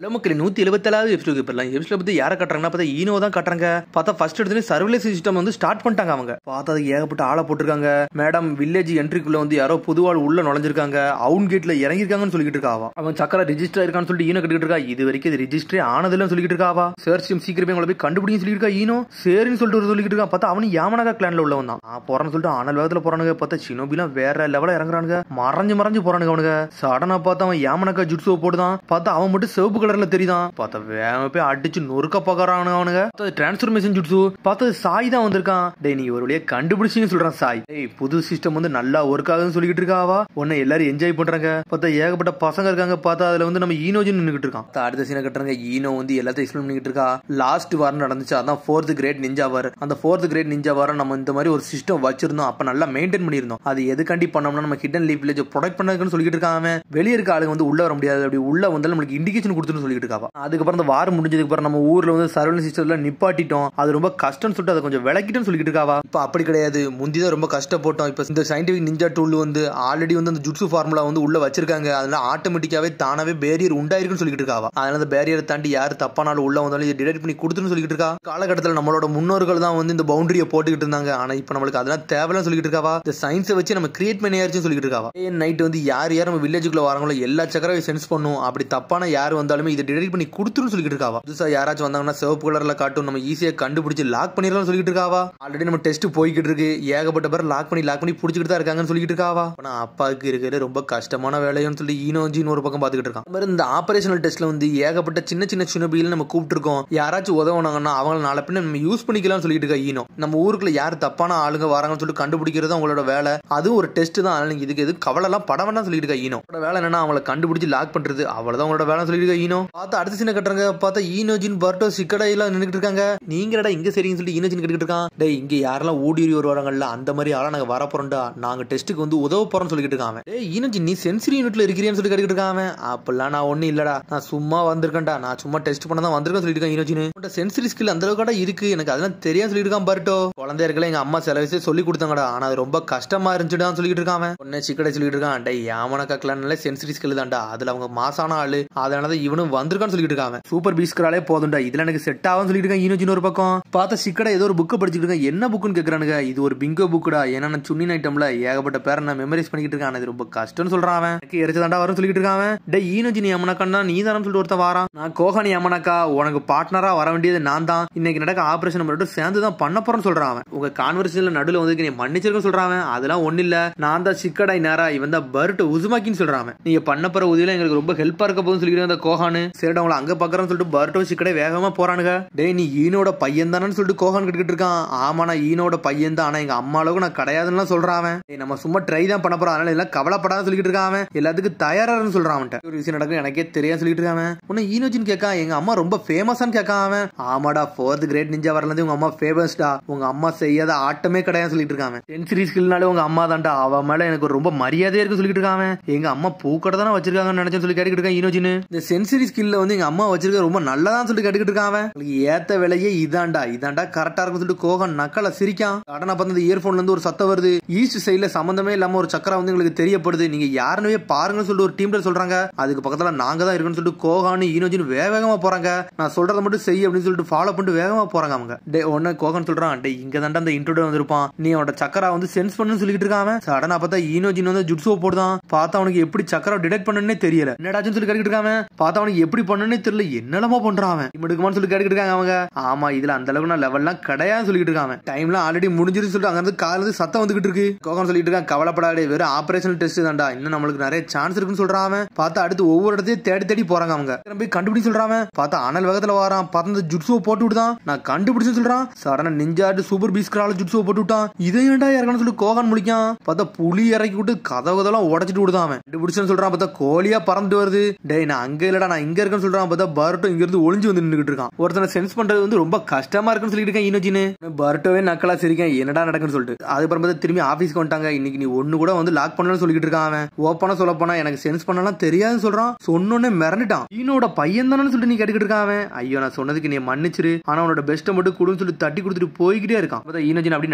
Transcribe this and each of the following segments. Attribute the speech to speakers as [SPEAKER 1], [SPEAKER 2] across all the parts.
[SPEAKER 1] நமக்கு 177வது எபிசோட் இப்பலாம் எபிசோட் பத்தி யாரை காட்டுறாங்கன்னா பார்த்தா ஈனோ தான் காட்டுறாங்க. பார்த்தா ஃபர்ஸ்ட் எடுத்து சர்வேலன்ஸ் சிஸ்டம் வந்து ஸ்டார்ட் பண்ணிட்டாங்க. அவங்க பார்த்தா அது ஏகப்பட்ட ஆளை போட்டிருக்காங்க. மேடம் வில்லேஜ் என்ட்ரிக்குள்ள வந்து யாரோ பொதுவாள் உள்ள நுழைஞ்சிருக்காங்க, அவுன் கேட்ல இறங்கிருக்காங்கன்னு சொல்லிட்டு இருக்காவா. அவன் சக்கர ரிஜிஸ்டர் இருக்கான்னு சொல்லிட்டு ஈனோ கட்டிட்டு இருக்கா. இது வரைக்கும் இது ரிஜிஸ்டரே ஆனதுன்னு சொல்லிட்டு இருக்காவா. சர்ச் டீம் சீக்கிரமே உங்களை போய் கண்டுபிடின்னு சொல்லிட்டு இருக்கா ஈனோ. சரின்னு சொல்லிட்டு சொல்லிட்டு இருக்கான். பார்த்தா அவனு யாமனகா கிளான்ல உள்ளவன் தான். போறான்னு சொல்லிட்டு ஆனல் வேகத்துல போறானுங்க. பார்த்தா ஷினோபிலாம் வேற லெவல இறங்குறானுங்க. மறைஞ்சு போறானுங்க அவனுங்க. சடனா பார்த்தா அவன் யாமனகா ஜுட்ஸோ போடுதான். பார்த்தா அவன் மட்டும் சிவப்பு கலர்ல தெரியுதான். வேகமா போய் அடிச்சு நொறுக்க பாக்குறானுங்க அவனுங்க. டிரான்ஸ்ஃபர்மேஷன் ஜுட்ஸு பார்த்தா சாய் தான் வந்திருக்கான். டேய் நீ ஒரு வழியா கண்டுபிடிச்சின்னு சொல்றான் சாய். டேய் புது சிஸ்டம் வந்து நல்லா ஒர்க் ஆகுதுன்னு சொல்லிட்டு இருக்காவா. உன்னை எல்லாரும் என்ஜாய் பண்றாங்க. பார்த்தா ஏகப்பட்ட பசங்க இருக்காங்க. பார்த்தா அதுல வந்து நம்ம ஈனோஜின் நின்னுட்டு இருக்கான். அடுத்த சீனை கட்டுறாங்க. ஈனோ வந்து எல்லாத்தையும் எக்ஸ்பிளைன் பண்ணிட்டு இருக்கா. லாஸ்ட் வாரம் நடந்துச்சு, அதான் 4th கிரேட் நிஞ்சா வார். அந்த 4th கிரேட் நிஞ்சா வாரம் நம்ம இந்த மாதிரி ஒரு சிஸ்டம் வச்சிருந்தோம். அப்ப நல்லா மெயின்டைன் பண்ணிருந்தோம். அது எதுக்காண்டி பண்ணோம்னா நம்ம ஹிடன் லீஃப் வில்லேஜ் ப்ரொடெக்ட் பண்ணதுன்னு சொல்லிட்டு இருக்காங்க. வெளியே இருக்க ஆளுங்க வந்து உள்ள வர முடியாது. அப்படி உள்ள வந்தாலும் நம்மளுக்கு இண்டிகேஷன் கொடுத்துன்னு சொல்லிட்டு இருக்காவா. அதுக்கப்புறம் அந்த வாரம் முடிஞ்சதுக்கு அப்புறம் நம்ம ஊர்ல வந்து சர்வேலன்ஸ் சிஸ்டம்ல நிப்பாட்டிட்டோம். அது ரொம்ப கஷ்டம்னு சொல்லிட்டு அதை கொஞ்சம் விளக்கிட்டோம்னு சொல்லிட்டு இருக்காவா. இப்ப அப்படி கிடையாது, முந்திதான் ரொம்ப கஷ்டப்பட்டோம். இப்ப இந்த சயின்டிபிக் நிஞ்சா டூல் வந்து ஆல்ரெடி வந்து அந்த ஜுட்ஸு ஃபார்முலா வந்து உள்ள வச்சிருக்காங்க. அதனால ஆட்டோமேட்டிக்காவே தானாவே பேரியர் உண்டாயிருக்குன்னு சொல்லிட்டு இருக்காவா. அதனால அந்த பேரியரை தாண்டி யாரு தப்பானாலும் உள்ள வந்தாலும் இதை டிடெக்ட் பண்ணி கொடுத்துன்னு சொல்லிட்டு இருக்கா. காலகட்டத்தில் நம்மளோட முன்னோர்கள் தான் வந்து இந்த பவுண்டரியை போட்டுக்கிட்டு இருந்தாங்க. ஆனா இப்ப நம்மளுக்கு அதெல்லாம் தேவைன்னு சொல்லிட்டு இருக்காவா. இந்த சயின்ஸை வச்சு நம்ம கிரியேட் பண்ணியாச்சுன்னு சொல்லிட்டு இருக்காவா. நைட் வந்து யார் நம்ம வில்லேஜுக்குள்ள வராங்களோ எல்லா சக்கரையும் சென்ஸ் பண்ணும். அப்படி தப்பான யார் வந்தாலுமே இதை டிடெக்ட் பண்ணி கொடுத்துன்னு சொல்லிட்டு இருக்காவா. புதுசா யாராச்சும் வந்தாங்கன்னா சிவப்பு கலர்ல காட்டும், நம்ம ஈஸியா கண்டுபிடிச்சு லாக் பண்ணிடலாம் சொல்லிட்டு இருக்காவா. ஆல்ரெடி நம்ம டெஸ்ட் போய்கிட்டு இருக்கு. ஏகப்பட்ட பேர் லாக் பண்ணி பிடிச்சிட்டு தான் இருக்காங்கன்னு சொல்லிட்டு இருக்காவா. ஆனா அப்பாவுக்கு இருக்கிறது ரொம்ப கஷ்டமான வேலைன்னு சொல்லி ஈனோஜின்னு ஒரு பக்கம் பாத்துக்கிட்டு இருக்கான். இந்த ஆபரேஷனல் டெஸ்ட்ல வந்து ஏகப்பட்ட சின்ன சின்னபியில நம்ம கூப்பிட்டு இருக்கோம். யாராச்சும் உதவுனாங்கன்னா அவங்களை நாளை பின்ன நம்ம யூஸ் பண்ணிக்கலாம் சொல்லிட்டு இருக்கா ஈனோ. நம்ம ஊருக்குள்ள யார் தப்பான ஆளுங்க வராங்கன்னு சொல்லிட்டு கண்டுபிடிக்கிறது அவங்களோட வேலை. அது ஒரு டெஸ்ட் தான். அதனால இதுக்கு எது கவலை எல்லாம் பட வேண்டாம் சொல்லிட்டு இருக்கா ஈனோ. வேலை என்னன்னா அவங்களை கண்டுபிடிச்சு லாக் பண்றது, அவ்வளவுதான் அவங்களோட வேலை சொல்லிட்டு இருக்கா ஈனோ. பார்த்தா அடுத்த சீனை கட்டுறாங்க. பார்த்தா ஈனோஜின் பர்டோ சிக்கடா எல்லாம் நின்னுட்டு இருக்காங்க. நீங்கடா இங்க சரின்னு சொல்லி ஈனோஜின் கேட்டுட்டு இருக்கான். டேய் இங்க யாரெல்லாம் ஓடி வருவாங்கல்ல அந்த மாதிரி ஆளா நாங்க வர போறோம்டா, நாங்க டெஸ்ட்டுக்கு வந்து உதவ போறோம்னு சொல்லிட்டு இருக்காங்க. டேய் ஈனோஜின் நீ சென்சரி யூனிட்ல இருக்கிறீன்னு சொல்லி கேட்டுட்டு இருக்காங்க. அப்பெல்லாம் நான் ஒண்ணு இல்லடா, நான் சும்மா வந்திருக்கேன்டா, நான் சும்மா டெஸ்ட் பண்ண தான் வந்திருக்கேன் சொல்லிட்டு இருக்கான் ஈனோஜின். உன்ட சென்சரி ஸ்கில் அந்த அளவுக்கு இருக்கு, எனக்கு அதெல்லாம் தெரியாது சொல்லிட்டு இருக்கான் பர்டோ. குழந்தைய இருக்கல எங்க அம்மா சில விஷயம் சொல்லி கொடுத்தாங்கடா, ஆனா அது ரொம்ப கஷ்டமா இருந்துச்சுடா சொல்லிட்டு இருக்காங்க. உன்ன சிக்கடை சொல்லிட்டு இருக்கான். டேய் யாமனக்கா கிளான்ல சென்சரி ஸ்கில் தான்டா, அதுல அவங்க மாசான ஆளு, அதனால இவனும் வந்திருக்கான்னு சொல்லிட்டு இருக்காங்க. சூப்பர் பீஸ்கராலே போதும்டா, இதுல எனக்கு செட் ஆகும் சொல்லிட்டு இருக்கான் ஈனோஜின் ஒரு பக்கம். பார்த்தா சிக்கடை ஏதோ ஒரு புக் படிச்சுட்டு இருக்கான். என்ன புக்குன்னு கேக்குறானுங்க. இது ஒரு பிங்கோ புக்குடா, ஏன்னா நான் சுன்னின் ஐட்டம்ல ஏகப்பட்ட பேரை நான் மெமரைஸ் பண்ணிட்டு இருக்கேன். இது ரொம்ப கஷ்டம்னு சொல்றான். அவன் எனக்கு எரிச்சதாண்டா வரும் சொல்லிட்டு இருக்கான். டேய் ஈனோஜின் யமனக்கா நீ தானு சொல்லிட்டு ஒருத்த வாரான். நான் கோஹானி யமனக்கா உனக்கு பார்ட்னரா வர வேண்டியது நான் தான். இன்னைக்கு நடக்க ஆபரேஷன் மட்டும் சேர்ந்து தான் பண்ண போறேன்னு சொல்றான். அவன் உங்க கான்வர்சேஷன்ல நடுவில் வந்து நீ மன்னிச்சிருக்க சொல்றான். அதெல்லாம் ஒண்ணு இல்ல, நான் தான் சிக்கடை நேரா, இவன் தான் பர்ட் உசுமாக்கின்னு சொல்றான். நீங்க பண்ண போற உதவியில எங்களுக்கு ரொம்ப ஹெல்ப்பா இருக்க போகுதுன்னு சொல்லிட்டு அந்த கோஹானு. சரிடா உங்களை அங்க பாக்குறான்னு சொல்லிட்டு பர்ட்டோ சிக்கடை வேகமா போறானுங்க. டேய் நீ ஈனோட பையன் தானு சொல்லிட்டு கோஹான் கிட்ட இருக்கான். ஆமா நான் ஈனோட பையன் தான், ஆனா எங்க அம்மா அளவுக்கு நான் கிடையாதுன்னு சொல்றான். நம்ம சும்மா ட்ரை தான் பண்ண போறோம், அதனால எல்லாம் கவலைப்படாத சொல்லிட்டு இருக்கான். எல்லாத்துக்கும் தயாரான்னு சொல்றான். ஒரு விஷயம் நடக்கும் எனக்கே தெரியாது சொல்லிட்டு இருக்கான். உன்ன ஈனோஜின் கேட்கா எங்க அம்மா ரொம்ப ஃபேமஸான்னு கேட்கான். ஆமாடா 4th கிரேட் நிஞ்சா வரல உங்க அம்மா ஃபேமஸ்டா, உங்க அம்மா செய்யாத ஆட்டமே கிடையாது சொல்லிட்டு இருக்கான். சென்சரி ஸ்கில்னாலே உங்க அம்மா தான்டா, அவ மேல எனக்கு ரொம்ப மரியாதையா இருக்கு சொல்லிட்டு இருக்கான். எங்க அம்மா பூக்கடை தானே வச்சிருக்காங்கன்னு நினைச்சேன்னு சொல்லி கேட்டுக்கிட்டு இருக்கான் ஈனோஜின். இந்த சென்சரி ஸ்கில்ல வந்து எங்க அம்மா வச்சிருக்க ரொம்ப நல்லதான் சொல்லி கேட்டுக்கிட்டு இருக்கான். ஏத்த வேலையே இதாண்டா கரெக்டா இருக்கும் சொல்லிட்டு கோகன் நக்கல சிரிக்கான். கடனா பார்த்து இயர்போன்ல இருந்து ஒரு சத்தம் வருது. ஈஸ்ட் சைட்ல சம்பந்தமே இல்லாம ஒரு சக்கரா வந்து உங்களுக்கு தெரியப்படுது, நீங்க யாருன்னு பாருங்கன்னு சொல்லிட்டு ஒரு டீம்ல சொல்றாங்க. அதுக்கு பக்கத்துல நாங்க தான் இருக்குன்னு சொல்லிட்டு கோகான் ஈனோஜின் வேகமா போறாங்க. நான் சொல்றதை மட்டும் செய் அப்படின்னு சொல்லிட்டு ஃபாலோ பண்ணிட்டு வேகமா போறாங்க. அவங்க டே ஒன்னு கோகன் சொல்றான். டே இங்க தாண்டா அந்த இன்ட்ரோட வந்திருப்பான், நீ அவனோட சக்கரா வந்து சென்ஸ் பண்ணுன்னு சொல்லிட்டு இருக்கான். சடனா பார்த்தா ஈனோஜின் வந்து ஜுட்ஸோ போடுதான். பார்த்தா அவனுக்கு எப்படி சக்கரா டிடெக்ட் பண்ணனே தெரியல. என்னடாச்சுன்னு சொல்லி கேட்டுக்கிட்டு இருக்காங்க. பார்த்தா அவனுக்கு எப்படி பண்ணனே தெரியல, என்னெல்லாமோ பண்றான். இவனுக்குமான்னு சொல்லி கேட்டுக்கிட்டு இருக்காங்க அவங்க. ஆமா இதுல அந்த அளவுக்கு நான் லெவல்லாம் கிடையாது சொல்லிட்டு இருக்காங்க. டைம்லாம் ஆல்ரெடி முடிஞ்சிருச்சு சொல்லிட்டு அங்க இருந்து கால சத்தம் வந்துகிட்டு இருக்கு. கோகன் சொல்லிட்டு இருக்கான் கவலைப்படாதே, வெறும் ஆபரேஷனல் டெஸ்ட் தான்டா, இன்னும் நம்மளுக்கு நிறைய சான்ஸ் இருக்குன்னு சொல்றான். பார்த்தா அடுத்து ஒவ்வொரு இடத்தையும் தேடி போறாங்க. அவங்க போய் கண்டுபிடி சொல்றாங்க. பார்த்தா அனல் வேகத்துல வரான். பார்த்து ஜுட்ஸோ போட்டு விடுதான். நான் கண்டுபிடிச்சு சொல்றான். சடனா நிஞ்சாட்டு சூப்பர் பீஸ்கரால ஜுட்ஸோ போட்டு விட்டான். இதை ஏன்டா இறக்கணும்னு சொல்லி கோகன் முடிக்கான். பார்த்தா புலி இறக்கி விட்டு கதவுதெல்லாம் உடச்சிட்டு விடுதான். கண்டுபிடிச்சுன்னு சொல்றான். பார்த்தா கோழியா பறந்துட்டு வருது. டேய் நான் அங்க இல்லடா நான் இங்க இருக்கேன்னு சொல்றான். பார்த்தா பர்ட்டோ இங்க இருந்து ஒளிஞ்சு வந்து நின்னுட்டு இருக்கான். ஒருத்தனை சென்ஸ் பண்றது வந்து ரொம்ப கஷ்டமா இருக்குன்னு சொல்லிட்டு இருக்கேன் ஈனோஜின். பர்ட்டோவே நக்கலா சிரிக்கேன், என்னடா நடக்குன்னு சொல்லிட்டு. அதுக்கப்புறம் பார்த்தா திரும்பி ஆபீஸ்க்கு வந்துட்டாங்க. இன்னைக்கு நீ ஒண்ணு கூட வந்து லாக் பண்ணலன்னு சொல்லிட்டு இருக்கான். அவன் ஓப்பனா சொல்ல போனா எனக்கு சென்ஸ் பண்ணலாம் தெரியாதுன்னு சொல்றான். சொன்னோன்னே மிரண்டுட்டான். ஈனோட பையன் தானு சொல்லிட்டு நீ கேட்டுக்கிட்டு இருக்கான். ஐயோ நான் சொன்னதுக்கு நீ மன்னிச்சிரு, ஆனா உன்னோட பெஸ்ட்டை மட்டும் கொடுன்னு சொல்லி தட்டி கொடுத்துட்டு போய்கிட்டே இருக்கான். ஈனோஜின் அப்படி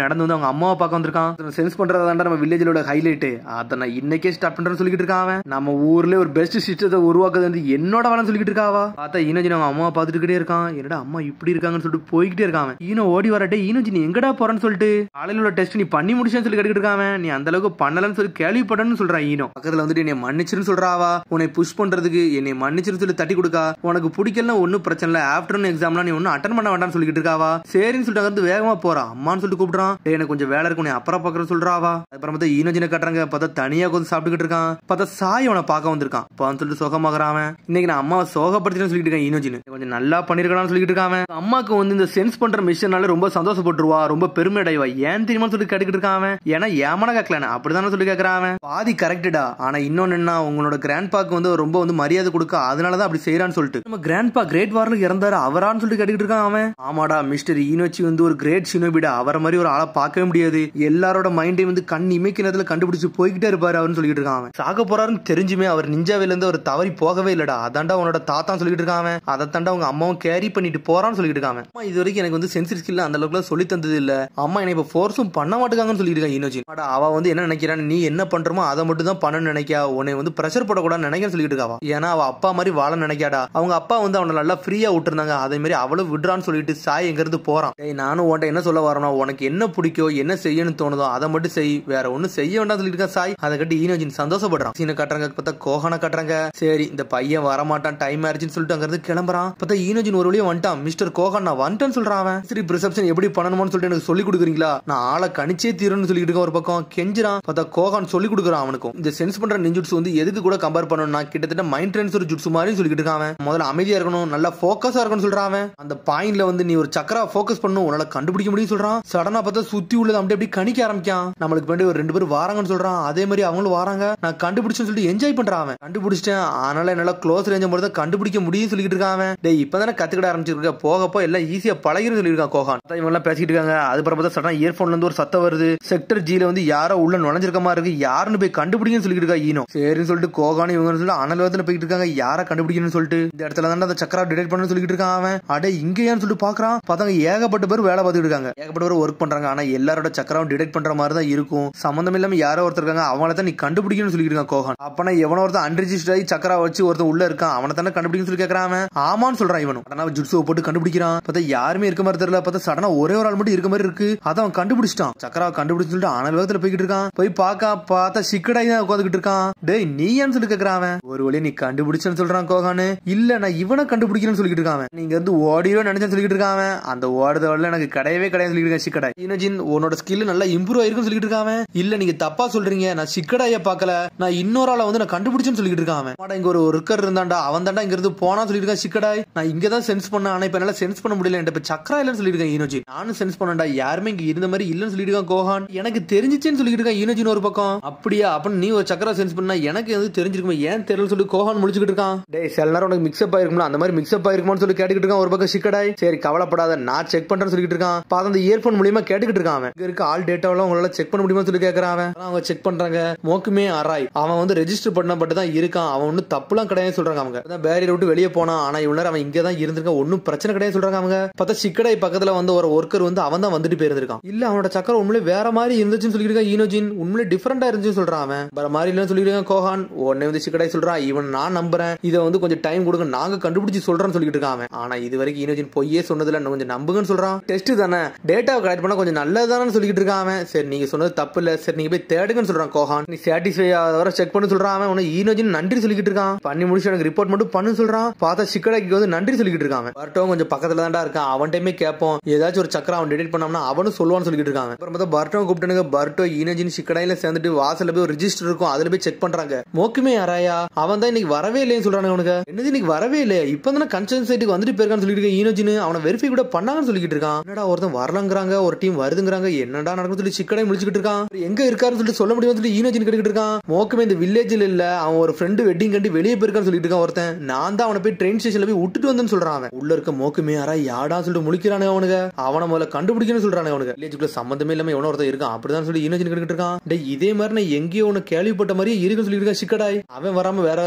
[SPEAKER 1] நடந்து வந்து அவங்க அம்மாவை பார்க்க வந்திருக்கான். சென்ஸ் பண்றதாண்டா நம்ம வில்லேஜோட ஹைலைட், அதை நான் இன்னைக்கே ஸ்டார்ட் பண்றேன்னு சொல்லிட்டு இருக்கான். நம்ம ஊர்ல ஒரு பெஸ்ட் சிஸ்டத்தை உருவாக்குறது வந்து என்னோட வாழன்னு சொல்லிட்டு இருக்காவா. பார்த்தா ஈனோஜி அவங்க அம்மா பாத்துக்கிட்டே இருக்கான். என்னடா அம்மா இப்படி இருக்காங்கன்னு சொல்லிட்டு போய்கிட்டே இருக்கான். ஈனோ ஓடி வரட்டே ஈனோஜி நீ எங்கடா போறன்னு சொல்லிட்டு காலையில உள்ள டெஸ்ட் நீ பண்ணி முடிச்சேன்னு சொல்லி கேட்டுக்கிட்டு இருக்கான். நீ அந்த அளவுக்கு பண்ணலன்னு சொல்லி கேள்விப்பட்டன்னு சொல்றான் ஈனோ. பக்கத்துல வந்துட்டு என்னை மன்னிச்சிருன்னு சொல்றாவா. உன்னை புஷ் பண்றதுக்கு என்னை மன்னிச்சிருன்னு சொல்லி தட்டி கொடுக்கா. உனக்கு பிடிக்கல ஒன்னும் பிரச்சனை இல்ல, ஆஃப்டர்நூன் எக்ஸாம்லாம் நீ ஒன்னும் அட்டன் பண்ண வேண்டாம்னு சொல்லிட்டு இருக்காவா. சரின்னு சொல்லிட்டு அங்கிருந்து வேகமா போறா. அம்மான்னு சொல்லிட்டு கூப்பிடுறான். எனக்கு கொஞ்சம் வேலை இருக்கும், நீ அப்புறம் பாக்குற சொல்றாவா. அப்புறம் பார்த்தா ஈனோஜினை கட்டுறாங்க. பார்த்தா தனியா கொஞ்சம் சாப்பிட்டுக்கிட்டு இருக்கான். பார்த்தா சாய் அவனை பார்க்க வந்திருக்கான். அப்பான்னு சொல்லிட்டு சோகமாகறான். இன்னைக்கு நான் அம்மாவை சோகப்படுத்தினு சொல்லிட்டு இருக்கேன். ஈனோஜின் கொஞ்சம் நல்லா பண்ணிருக்கான்னு சொல்லிட்டு இருக்கான். அம்மாக்கு வந்து இந்த சென்ஸ் பண்ற மிஷினால ரொம்ப சந்தோஷப்பட்டுருவா, ரொம்ப பெருமை அடைவா. ஏன் தெரியுமா சொல்லி கேட்டுக்கிட்டு இருக்கான். ஏன்னா ஏமான கேட்கல அப்படிதானே சொல்லி கேட்கறான். பாதி கரெக்டா. ஆனா இன்னொன்னு என்ன, உங்களோட கிராண்ட் பாக்கு வந்து ரொம்ப வந்து மரியாதை கொடுக்க, அதனாலதான் அப்படி செய்யறான்னு சொல்லிட்டு நம்ம கிராண்ட் பா கிரேட் வார்ல இறந்தாரு அவரான்னு சொல்லிட்டு கேட்டுக்கிட்டு இருக்கான் அவன். ஆமாடா மிஸ்டர் ஈனோச்சி வந்து ஒரு கிரேட் ஷினோபிடா, அவரை மாதிரி ஒரு ஆளை பார்க்கவே முடியாது. எல்லாரோட மைண்டையும் வந்து கண் இமைக்கு நேரத்துல கண்டுபிடிச்சு போய்கிட்டே இருப்பாரு அவர்னு சொல்லிட்டு இருக்கான். அவன் சாக போறாருன்னு தெரிஞ்சுமே அவர் நிஞ்சாவில இருந்து அவர் தவறி போகவே இல்லடா. அதாண்டா உன்னோட தாத்தான் சொல்லிட்டு இருக்கான். அதை தாண்டா உங்க அம்மாவும் கேரி பண்ணிட்டு போறான்னு சொல்லிட்டு இருக்காங்க. அம்மா இது வரைக்கும் எனக்கு வந்து சென்சிட்டிவ் ஸ்கில் அந்த அளவுக்கு சொல்லி தந்தது இல்ல. அம்மா என்ன இப்ப ஃபோர்ஸும் பண்ண மாட்டாங்கன்னு சொல்லிட்டு இருக்கான் ஈனோஜி. அவ வந்து என்ன நினைக்கிறான், நீ என்ன பண்றமோ அதை மட்டும் தான் பண்ணணும்னு நினைக்கா, உன்னை வந்து பிரஷர் போடக்கூடாதுன்னு நினைக்க சொல்லிட்டு இருக்காவா. ஏன்னா அவ அப்பா மாதிரி வாழ நினைக்காடா. அவங்க அப்பா வந்து அவனை நல்லா ஃப்ரீயா விட்டுருந்தாங்க, அதே மாதிரி அவளும் விடுறான்னு சொல்லிட்டு சாய் எங்க இருந்து போறான். நானும் உன்ட்ட என்ன சொல்ல வரணும், உனக்கு என்ன பிடிக்கோ என்ன செய்யணும்னு தோணுதோ அதை மட்டும் செய், வேற ஒன்னும் செய்ய வேண்டாம் சொல்லிட்டு இருக்கா சாய். அதை கட்டி ஈனோஜின் சந்தோஷப்படுறான். சீனை கட்டுறாங்க. பார்த்தா கோஹனை கட்டுறாங்க. சரி இந்த பையன் வரமாட்டான், டைம் ஆயிடுச்சுன்னு சொல்லிட்டு அங்க இருந்து கிளம்புறான். பார்த்தா ஈனோஜின் ஒரு வழியா வந்துட்டான். மிஸ்டர் கோஹன் நான் வந்துட்டேன்னு சொல்றான். சரி ரிசப்ஷன் எப்படி பண்ணணும்னு சொல்லிட்டு எனக்கு சொல்லி கொடுக்குறீங்களா, நான் ஆளை கணிச்சே தீரணும்னு சொல்லிட்டு இருக்க ஒரு பக்கம் கெஞ்சிரான். பார்த்தா கோஹன் சொல்லி கொடுக்குறான் அவனுக்கும். இந்த சென்ஸ் பண்ற நிஞ்சுட்சு வந்து எதுக்கு கூட கம்பேர் பண்ணணும்னா கிட்டத்தட்ட மைண்ட் ட்ரான்ஸ்ஃபர் ஜுட்சு மாதிரி சொல்லிட்டு இருக்கான். முதல்ல அமைதியா இருக்கணும், நல்லா போக்கஸா இருக்கணும்னு சொல்றான். அந்த பாயிண்ட்ல வந்து நீ ஒரு சக்கரா போக்கஸ் பண்ணணும், உன்னால கண்டுபிடிக்க முடியும் சொல்றான். சடனா பார்த்தா சுத்தி உள்ளது அப்படி கணிக்க ஆரம்பிக்கான். நம்மளுக்கு வேண்டிய ஒரு 2 பேர் வாராங்கன்னு சொல்றான். அதே மாதிரி அவங்களும் வராங்க. நான் கண்டுபிடிச்சேன்னு சொல்லிட்டு என்ஜாய் பண்றான். கண்டுபிடிச்சிட்டேன், அதனால என்னால க்ளோஸ் ரேஞ்ச் மட்டும் தான் கண்டுபிடிக்க முடியும் சொல்லிட்டு இருக்கான். டேய் இப்பதானே கத்துக்கிட ஆரம்பிச்சிருக்க, போகப்போ எல்லாம் ஈஸியா பழகிரும் சொல்லிருக்கான் கோஹான். இவங்க எல்லாம் பேசிட்டு இருக்காங்க. அதுக்கப்புறம் பார்த்தா சடனா இயர்போன்ல இருந்து ஒரு சத்தம் வருது. செக்டர் ஜில வந்து யாரோ உள்ள நுழைஞ்சிருக்க மாதிரி இருக்கு, யாருன்னு போய் கண்டுபிடிக்கன்னு சொல்லிட்டு இருக்கா ஈனோ. சரின்னு சொல்லிட்டு கோஹான் இவங்க சொல்லி அனலவத்துல போயிட்டு இருக்காங்க. யாரை கண்டுபிடிக்கணும்னு சொல்லிட்டு இந்த இடத்துல தான் அந்த சக்கரா டிடெக்ட் பண்ணு சொல்லிட்டு இருக்கான் அவன். அடே இங்கேயான்னு சொல்லிட்டு பாக்குறான். பார்த்தாங்க ஏகப்பட்ட பேர் வேலை பார்த்துட்டு இருக்காங்க, ஏகப்பட்ட பேர் ஒர்க் பண்றாங்க. ஆனா எல்லாரோட சக்கராவும் டிடெக்ட் பண்ற மாதிரி தான் இருக்கும். சம்பந்தம் இல்லாம யாரோ ஒருத்தர் இருக்காங்க, அவங்கள தான் நீ கண்டுபிடிக்கணும்னு சொல்லிட்டு இருக்கான் கோஹான். அப்பனா எவனோ ஒருத்தர் அன்ரிஜிஸ்டர் ஆகி சக்கரா வச்சு ஒருத்தர் உள்ள இருக்கான், அவனை தானே கண்டுபிடிக்கணும்னு சொல்லி கேட்கறான். ஆமான்னு சொல்றான் இவனும். ஆனா ஜுட்ஸுவை போட்டு கண்டுபிடிக்கிறான். பார்த்தா யாருமே இருக்க மாதிரி தெரியல. பார்த்தா சடனா ஒரே ஒரு ஆள் மட்டும் இருக்க மாதிரி இருக்கு. அதான் கண்டுபிடிச்சிட்டான். சக்கராவை கண்டுபிடிச்சு சொல்லிட்டு அனல் வேகத்துல போய்கிட்டு இருக்கான். போய் பார்த்தா சிக்கடாய் தான் உட்காந்துக்கிட்டு இருக்கான். டேய் நீ ஏன்னு சொல்லி கேட்கறான். ஒரு வழியை நீ கண்டுபிடிச்சன்னு சொல்றான் கோஹானு. இல்ல நான் இவனை கண்டுபிடிக்கணும்னு சொல்லிட்டு இருக்கான். நீங்க வந்து ஓடியோ நினைச்சேன்னு சொல்லிட்டு இருக்கான். அந்த ஓடுதவள்ள எனக்கு கிடையவே கிடையாது சொல்லிட்டு இருக்கான் சிக்கடாய். ஈனோஜின் உன்னோட ஸ்கில் நல்லா இம்ப்ரூவ் ஆயிருக்குன்னு சொல்லிட்டு இருக்கான். இல்ல நீங்க தப்பா சொல்றீங்க, நான் சிக்கடாய பாக்கல, நான் இன்னொரு ஆளை வந்து நான் கண்டுபிடிச்சேன்னு சொல்லிட்டு இருக்கான். இங்க ஒரு ஒர்க்கர் இருந்தாண்டா, அவன் தாண்டா இங்க இருந்து போனா சொல்லிட்டு இருக்கான் சிக்கடாய். நான் இங்க தான் சென்ஸ் பண்ண, ஆனா இப்ப என்னால சென்ஸ் பண்ண முடியல, இப்ப சக்கரா இல்லன்னு சொல்லிட்டு இருக்கான் ஈனோஜின். நானும் சென்ஸ் பண்ணடா, யாருமே இங்க இருந்த மாதிரி இல்லன்னு சொல்லிட்டு இருக்கான் கோஹான். எனக்கு தெரிஞ்சிச்சேன்னு சொல்லிட்டு இருக்கான் ஈனோஜின் ஒரு பக்கம். அப்படியா, அப்ப நீ ஒரு சக்கரா சென்ஸ் பண்ணா எனக்கு எது தெரிஞ்சிருக்குமே, ஏன் தெரியல சொல்லி கோஹான் முடிச்சுக்கிட்டு இருக்கான். டேய் சில நேரம் உனக்கு மிக்ஸ்அப் ஆயிருக்கும்ல, அந்த மாதிரி மிக்ஸ்அப் ஆயிருக்குமான்னு சொல்லி கேட்டுக்கிட்டு இருக்கான் ஒரு பக்கம் சிக்கடாய். சரி கவலைப்படாத, நான் செக் பண்றேன்னு சொல்லிட்டு இருக்கான். பார்த்து அந்த இயர்போன் மூலியமா கேட்டுக்கிட்டு இருக்கான். இங்க இருக்க ஆல் டேட்டாவெல்லாம் உங்களால செக் பண்ண முடியுமா சொல்லி கேட்கறான். அவங்க செக் பண்றாங்க. மோக்குமே அராய் அவன் வந்து ரெஜிஸ்டர் பண்ணப்பட்டு தான் இருக்கான், அவன் ஒன்னும் தப்புலாம் கிடையாது சொல்றாங்க. அவங்க பேரியர் விட்டு வெளியே போனான், ஆனா இவ்வளவு அவன் இங்க தான் இருந்திருக்கான், ஒன்னும் பிரச்சனை கிடையாது சொல்றாங்க. அவங்க பார்த்தா சிக்கடாய் பக்கத்துல வந்து ஒரு ஒர்க்கர் வந்து அவன் தான் வந்துட்டு போயிருந்திருக்கான். இல்ல அவனோட சக்கரம் உண்மையிலே வேற மாதிரி இருந்துச்சுன்னு சொல்லிட்டு இருக்கான் ஈனோஜின். உண்மையிலே டிஃபரெண்டா இருந்துச்சுன்னு சொல்றான் அவன். வேற மாதிரி இல்லன்னு சொல்லிருக்கான் கோஹான். உடனே வந்து சிக்கடாய் சொல்றான், இவன் நான் நம்புறேன், இதை வந்து கொஞ்சம் டைம் கொடுங்க, நாங்க கண்டுபிடிச்சு சொல்றேன்னு சொல்லிட்டு இருக்கான். ஆனா இது வரைக்கும் ஈனோஜின் பொய்யே சொன்னதுல கொஞ்சம் நம்புங்கன்னு சொல்றான். டெஸ்ட் தானே, டேட்டாவை கலெக்ட் பண்ணா கொஞ்சம் நல்லதானு சொல்லிட்டு இருக்கான். சரி நீங்க சொன்னது தப்பு இல்ல, சரி நீங்க போய் தேடுங்கன்னு சொல்றான் கோஹான். நீ சாட்டிஸ்ஃபை ஆகாத செக் பண்ணு சொல்றான். அவன் ஈனோஜின் நன்றி சொல்லிட்டு இருக்கான். பண்ணி முடிச்சு எனக்கு ரிப்போர்ட் மட்டும் பண்ணு சொல்றான். பார்த்தா சிக்கடாய்க்கு வந்து நன்றி சொல்லிட்டு இருக்கான். பர்ட்டோ கொஞ்சம் பக்கத்துல தான்டா இருக்கான், அவன் டைமே கேட்போம், ஏதாச்சும் ஒரு சக்கரம் அவன் டிடெக்ட் பண்ணாமனா அவனும் சொல்லுவான்னு சொல்லிட்டு இருக்காங்க. அப்புறம் பார்த்தா பர்ட்டோ கூப்பிட்டானுங்க. பர்ட்டோ ஈனோஜின் சிக்கடாயில சேர்ந்துட்டு வாசல்ல போய் ஒரு ரெஜிஸ்டர் இருக்கும், அதுல போய் செக் பண்றாங்க. மோக்குமே யாராயா அவன் தான் இன்னைக்கு வரவே இல்லைன்னு சொல்றாங்க. அவனுக்கு என்னது இன்னைக்கு வரவே இல்லை, இப்ப தானே கன்சர்ன் சைட்டுக்கு வந்துட்டு போயிருக்கான்னு சொல்லிட்டு இருக்க ஈனோஜின். அவனை வெரிஃபை கூட பண்ணாங்கன்னு சொல்லிட்டு இருக்கான். என்னடா ஒருத்தன் வரலங்கிறாங்க, ஒரு டீம் வருதுங்கிறாங்க, என்னடா நடக்குன்னு சொல்லி சிக்கடாய் முடிச்சுக்கிட்டு இருக்கான். எங்க இருக்காருன்னு சொல்லிட்டு சொல்ல முடியும்னு சொல்லி ஈனோஜின் கேட்டுக்கிட்டு இருக்கான். மோக்குமே இந்த வில்லேஜ்ல இல்ல, அவன் ஒரு ஃப்ரெண்டு வெட்டிங் கண்டி வெளியே போயிருக்கான்னு சொல்லிட்டு இருக்கான் ஒருத்தன். நான் தான் அவனை போய் ட்ரெயின் ஸ்டேஷன்ல போய் விட்டுட்டு வந்தேன்னு சொல்றான். அவன் உள்ள இருக்க மோக்குமே யாடா சொல்லிட்டு முழிக்கிறானே அவனுக்கு. அவனை முதல்ல கண்டுபிடிக்கணும்னு சொல்றானே அவனுக்கு. வில்லேஜுக்குள்ள சம்பந்தமே இல்லாம எவனோ ஒருத்தன் இருக்கான், அப்படிதான் சொல்லி ஈனோஜின் கேட்டுக்கிட்டு இருக்கான். டேய் இதே மாதிரி நான் எங்கேயோ ஒன்னு கேள்விப்பட்ட மாதிரியே இருக்குன்னு சொல்லிட்டு இருக்கான் சிக்கடாய். அவன் வராம வேற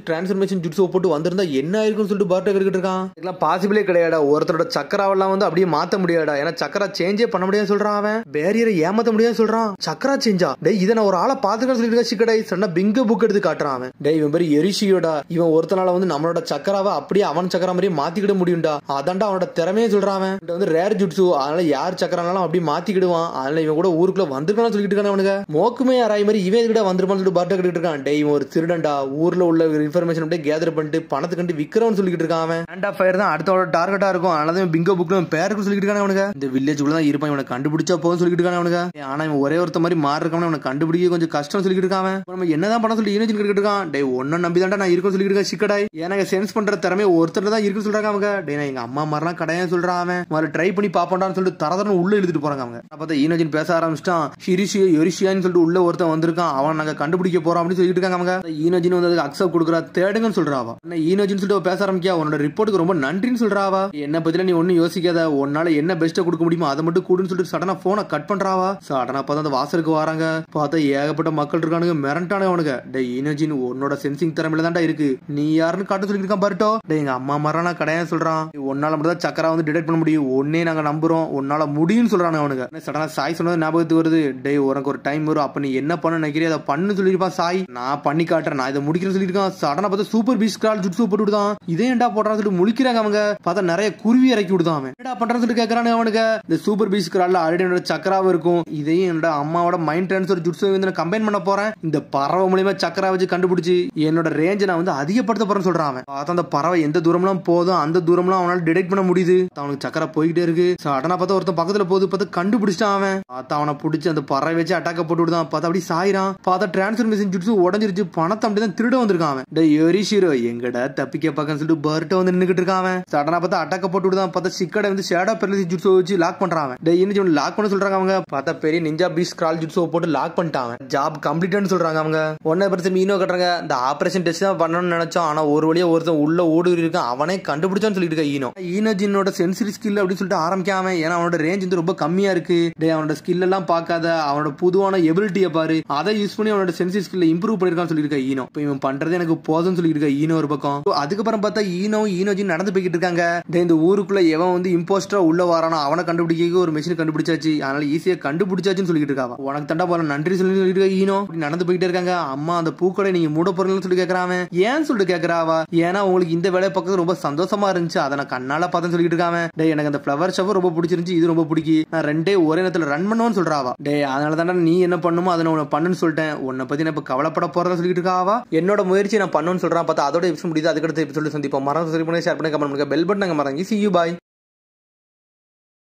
[SPEAKER 1] டிரான்ஸ்ஃபர்மேஷன் ஜுட்ஸோ போட்டு வந்திருந்தா என்ன ஆயிருக்குன்னு சொல்லிட்டு பார்ட்டு கேட்டுக்கிட்டு இருக்கான். இதெல்லாம் பாசிபிளே கிடையாடா, ஒருத்தரோட சக்கராவெல்லாம் வந்து அப்படியே மாத்த முடியாடா, ஏன்னா சக்கரா சேஞ்சே பண்ண முடியாது சொல்றான். அவன் பேரியரை ஏமாத்த முடியாது சொல்றான். சக்கரா சேஞ்சா? டேய் இதை நான் ஒரு ஆளை பாத்துக்கன்னு சொல்லிட்டு சிக்கடாய். சொன்னா பிங்க புக் எடுத்து காட்டுறான். அவன் டேய் இவன் பேரு எரிஷியோடா, இவன் ஒருத்தனால அவனால வந்து நம்மளோட சக்கராவை அப்படியே அவன் சக்கரா மாதிரி மாத்திக்கிட முடியும்டா. அதான்டா அவனோட திறமையே சொல்றான். வந்து ரேர் ஜுட்ஸு, அதனால யார் சக்கரானாலும் அப்படி மாத்திக்கிடுவான். அதனால இவன் கூட ஊருக்குள்ள வந்திருக்கான்னு சொல்லிட்டு இருக்கான். அவனுக்கு மோக்குமே யாராய் மாதிரி இவன் கிட்ட வந்திருப்பான்னு சொல்லிட்டு பாட்டு கிட்டு இருக்கான். டே இவன் ஒரு திருடன்டா, ஊர்ல உள்ள இன்ஃபர்மேஷன் அப்படியே கேதர் பண்ணிட்டு பணத்துக்கு விக்கிறவன் சொல்லிட்டு இருக்கான். அவன் ஹேண்ட் ஆஃப் ஃபயர் தான் அடுத்தோட டார்கெட்டா இருக்கும். அதனால பிங்கோ புக்ல பேருக்கு சொல்லிட்டு இருக்கான். அவனுக்கு இந்த வில்லேஜுக்குள்ள தான் இருப்பான், இவனை கண்டுபிடிச்சா போதும் சொல்லிட்டு இருக்கான். அவனுக்கு ஆனா இவன் ஒரே ஒருத்த மாதிரி மாறி இருக்கான், இவனை கண்டுபிடிக்க கொஞ்சம் கஷ்டம் சொல்லிட்டு இருக்கான். நம்ம என்னதான் பண்ண சொல்லி ஈனோஜின் கிட்ட இருக்கான். டே ஒன்னும் நம்பிதான்டா நான் இருக்கும் சொல்லிட்டு இருக்கேன். சிக்கடாய் எனக்கு சென்ஸ் பண்ற திறமை ஒருத்தர் தான் இருக்குன்னு சொல்றாங்க. அவங்க டே நான் எங்க அம்மா மாதிரிலாம் கடையா சொல்றான். அவன் முதல்ல ட்ரை பண்ணி பாப்போம்டான்னு சொல்லிட்டு தரதரன்னு உள்ள இழுத்துட்டு போறாங்க. அவங்க பார்த்தா ஈனோஜின் பேச ஆரம்பிச்சிட்டான். ஹிரிஷியோ யொரிஷியான்னு சொல்லிட்டு உள்ள ஒருத்தன் வந்திருக்கான், அவன் நாங்க கண்டுபிடிக்க போறோம் அப்படின்னு சொல்லிட்டு இருக்காங்க. அவங்க ஈனோஜின் வந்து அக்செப்ட் கொடுக்குறா, தேடுங்கன்னு சொல்றாவா. ஈனோஜின் சொல்லிட்டு பேச ஆரம்பிக்கா. உன்னோட ரிப்போர்ட்டுக்கு ரொம்ப நன்றின்னு சொல்றாவா. என்ன பத்தில நீ ஒன்னும் யோசிக்காத, உன்னால என்ன பெஸ்ட்டா கொடுக்க முடியுமோ அதை மட்டும் கூடுன்னு சொல்லிட்டு சடனா போனை கட் பண்றாவா. சடனா பார்த்தா அந்த வாசலுக்கு வராங்க. பார்த்தா ஏகப்பட்ட மக்கள் இருக்கானுங்க, மிரண்டானு அவனுக்கு. டே ஈனோஜின் உன்னோட சென்சிங் திறமையில தான்டா இருக்கு, நீ யாருன்னு காட்ட சொல்லிட்டு இருக்கான் பாருட்டோ. டே எங்க அம்மா மரணா கடையா சொல்றான். உன்னால மட்டும் தான் சக்கரா வந்து டிடெக்ட் பண்ண முடியும், ஒன்னே நாங்க நம்புறோம், உன்னால முடியும்னு சொல்றாங்க. அவனுக்கு சடனா சாய் சொன்னது ஞாபகத்துக்கு வருது. டே உனக்கு ஒரு டைம் வரும், அப்ப நீ என்ன பண்ண நினைக்கிறீ அதை பண்ணு சொல்லிருப்பான் சாய். நான் பண்ணி காட்டுறேன், நான் இதை முடிக்கிறேன்னு சொல்லிருக்கான். சடனா பார்த்தா சூப்பர் பீஸ்ட் கிரால் ஜுட்ஸு போட்டு விடுதான். இதே ஏன்டா போடுறான்னு சொல்லிட்டு முழிக்கிறாங்க. அவங்க பார்த்தா நிறைய குருவி இறக்கி விடுதான். அவன் என்னடா பண்றான்னு சொல்லிட்டு கேட்கறானு. அவனுக்கு இந்த சூப்பர் பீஸ்ட் கிரால்ல ஆல்ரெடி என்னோட சக்கராவும் இருக்கும், இதையும் என்னோட அம்மாவோட மைண்ட் டிரான்ஸ்ஃபர் ஜுட்ஸு வந்து நான் கம்பைன் பண்ண போறேன். இந்த பறவை மூலியமா சக்கரா வச்சு கண்டுபிடிச்சு என்னோட ரேஞ்சை நான் வந்து அதிகப்படுத்த போறேன்னு சொல்றான். அவன் அந்த பறவை எந்த தூரம்லாம் போதும் அந்த தூரம்லாம் அவனால டிடெக்ட் பண்ண முடியுது. அவனுக்கு சக்கரா போய்கிட்டே இருக்கு. சடனா பார்த்தா ஒருத்தன் பக்கத்துல போது பார்த்து கண்டுபிடிச்சிட்டான். அவன் பார்த்தா அவனை பிடிச்சி அந்த பறவை வச்சு அட்டாக்க போட்டு விடுதான். பார்த்தா அப்படி சாயிரான். பார்த்தா டிரான்ஸ்ஃபர்மேஷன் ஜுட்ஸு உடஞ்சிருச்சு, பணத்தை அப்படிதான் திருட வந்திருக்கான். அவன் டே யோரிஷிரோ எங்கடா தப்பிக்க பார்க்கன்னு சொல்லிட்டு பர்ட்ட வந்து நின்னுக்கிட்டு இருக்கான். அவன் சடனா பார்த்தா அட்டாக்க போட்டு விடுதான். பார்த்தா சிக்கடை வந்து ஷேடோ பெரலிசிஸ் ஜுட்ஸு வச்சு லாக் பண்றான். அவன் டே இன்னும் லாக் பண்ண சொல்றாங்க. அவங்க பார்த்தா பெரிய நிஞ்சா பீஸ்ட் கிரால் ஜுட்ஸு போட்டு லாக் பண்ணிட்டான். ஜாப் கம்ப்ளீட்னு சொல்றாங்க. அவங்க ஒன்னே பர்சன்ட் மீனோ கட்டுறாங்க. இந்த ஆபரேஷன் டெஸ்ட் தான் பண்ணணும்னு நினைச்சோம், ஆனா ஒரு வழியா ஒருத்தன் உள்ள ஓடி இருக்கான், அவனே கண்டுபிடிச்சான்னு சொல்லிட்டு இருக்க. ஈனோஜினோட சென்சிரி ஸ்கில் அப்படின்னு சொல்லிட்டு ஆரம்பிக்காம, ஏன்னா அவனோட ரேஞ்ச் வந்து ரொம்ப கம்மியா இருக்கு. டே அவனோட ஸ்கில் எல்லாம் பார்க்காத, அவனோட பொதுவான எபிலிட்டியை பாரு, அதை யூஸ் பண்ணி அவனோட சென்சிரி ஸ்கில்ல இம்ப்ரூவ் பண்ணிருக்கான்னு சொல்லியிருக்க ஈனோ. இப்போ இவன் பண்றது எனக்கு போதும்னு சொல்லிட்டு இருக்க ஈனோ ஒரு பக்கம். அதுக்கப்புறம் பார்த்தா ஈனோஜின் நடந்து போய்கிட்டு இருக்காங்க. இந்த ஊருக்குள்ள எவன் வந்து இம்போஸ்டரா உள்ள வரானோ அவனை கண்டுபிடிக்க ஒரு மிஷின் கண்டுபிடிச்சாச்சு, அதனால ஈஸியா கண்டுபிடிச்சாச்சுன்னு சொல்லிட்டு இருக்கான். உனக்கு தண்டா போல நன்றி சொல்லி சொல்லிட்டு இருக்க ஈனோ. நடந்து போயிட்டே இருக்காங்க. அம்மா அந்த பூக்கடை நீங்க மூட போறீங்கன்னு சொல்லி கேட்கறான். ஏன்னு சொல்லிட்டு கேட்கறாவா. ஏன்னா உங்களுக்கு இந்த வேலையை பார்க்க ரொம்ப சந்தோஷமா இருந்துச்சு, அதை நான் கண்ணால பார்த்தேன்னு சொல்லிட்டு இருக்காம. டே எனக்கு அந்த ஃபிளவர் ஷோ ரொம்ப பிடிச்சிருந்துச்சு, இது ரொம்ப பிடிக்கி, நான் ரெண்டே ஒரே நேரத்துல ரன் பண்ணுவேன்னு சொல்றாவா. டே அதனால தானே நீ என்ன பண்ணுமோ அதை நான் பண்ணுன்னு சொல்லிட்டேன், உன்னை பத்தி நான் இப்ப கவலைப்பட போறதா சொல்லிட்டு இருக்காவா. என்னோட முயற்சி நான் பண்ணுன்னு சொல்றான். பார்த்தா அதோட எபிசோட் முடியுது. அதுக்கடுத்து எபிசோட் சந்திப்போம். மறந்து சரி பண்ணி ஷேர் பண்ணி கமெண்ட் பண்ணுங்க. பெல் பட்டன் மறந்து see you bye.